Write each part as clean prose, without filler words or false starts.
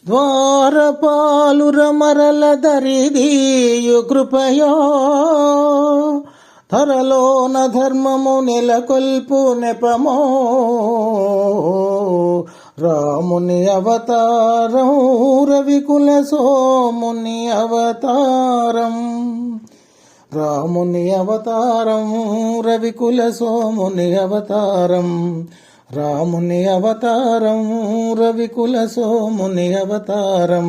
ద్వారపాలుర మరల దరిదీయు కృపయో ధరలోన ధర్మము నెలకొల్పు నెపమో రాముని అవతారం రవికుల సోముని అవతారం రాముని అవతారం రవికుల సోముని అవతారం రాముని అవతారం రవికుల సోముని అవతారం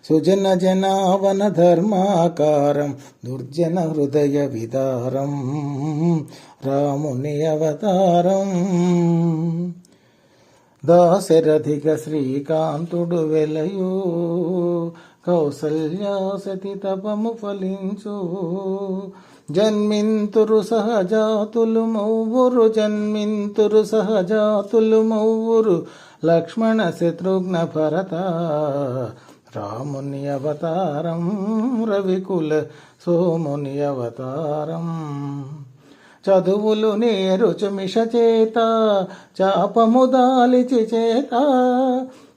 సుజన జనావన ధర్మాకారం దుర్జన హృదయ విదారం రాముని అవతారం దాశరథిక శ్రీకాంతుడు వెలయు కౌసల్యా సతి తపము ఫలించు జన్మింతురు సహజాతులు మౌవురు జన్మింతురు సహజాతులు మౌవురు లక్ష్మణ శత్రుఘ్న భరత రాముని అవతారం రవికుల సోముని అవతారం చదువులు నేరుచు మిష చేత చాపము దాలిచి చేత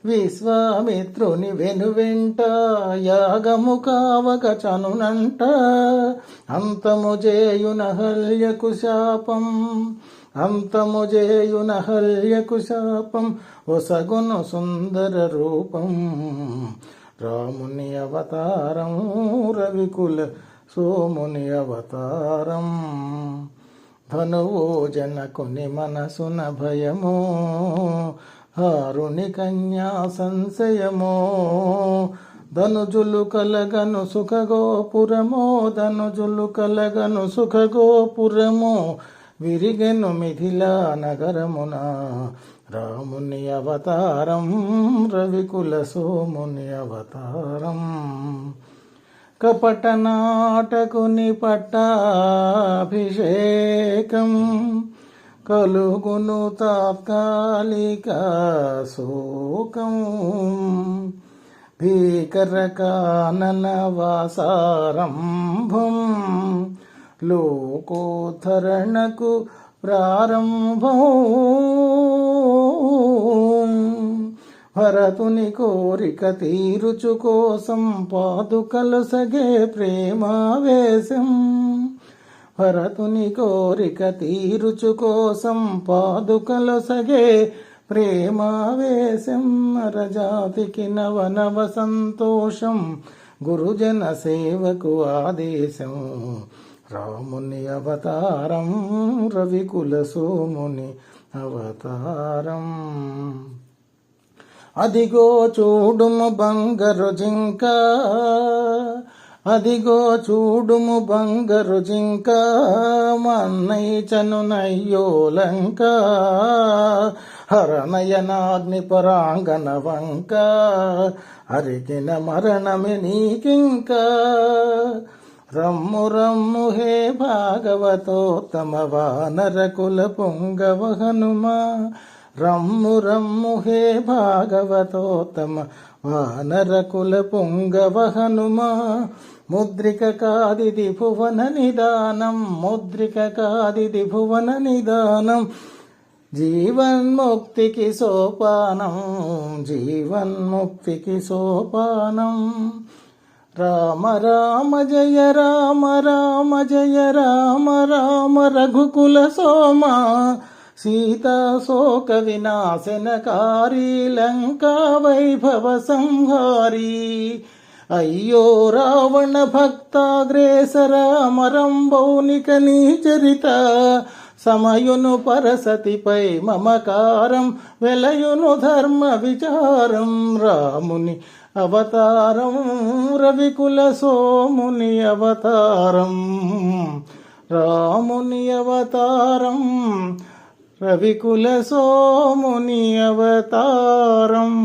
విశ్వామిత్రుని వెనువెంట యాగము కావక చనునంట అంతము జేయున హల్యకు శాపం అంతము జేయున హల్యకు శాపం ఒసగును సుందర రూపం రాముని అవతారం రవికుల సోముని అవతారం ధనువు జనకుని మనసున భయమో హారుని కన్యా సంశయమో ధనుజులు కలగను సుఖగోపురమో ధనుజులు కలగను సుఖగోపురమో విరిగెను మిథిలా నగరమున రాముని అవతారం రవికుల సోముని అవతారం కపట నాటకుని పట్టాభిషేకం కలుగును తాత్కాలిక శోకం భీకర కానన వాసారంభం లోకోద్ధరణకు ప్రారంభం భరతుని కోరిక తీరుచు కోసం పాదుకలు సగే ప్రేమావేశం భరతుని కోరిక తీరుచు కోసం పాదుకలు సగే ప్రేమావేశం నరజాతికి నవనవ సంతోషం గురుజన సేవకు ఆదేశం రాముని అవతారం రవికుల సోముని అవతారం అదిగో చూడుము బంగారు జింక అదిగో చూడుము బంగారు జింక మన్నైచను నయ్యోలంక హరనయనాగ్ని పరాంగన వంక అరిగిన మరణమే నీకింక రమ్ము రమ్ము హే భాగవతోత్తమ వానరకుల పొంగవ హనుమా రమ్ము రమ్ము హే భాగవతోత్తమ వానరకుల పొంగవ హనుమా ముద్రిక కాదిది భువన నిదానం ముద్రిక కాదిది భువన నిదానం జీవన్ముక్తికి సోపానం జీవన్ముక్తికి సోపానం రామ రామ జయ రామ రామ జయ రామ రామ రఘుకుల సోమ సీతా శోక వినాశనకారి లంకా వైభవ సంహారి అయ్యో రావణ భక్తాగ్రేసర మరంబౌనిక నీ చరిత సమయును పరసతిపై మమకారం వెలయును ధర్మ విచారం రాముని అవతారం రవికుల సోముని అవతారం రాముని అవతారం రవికుల సోముని అవతారం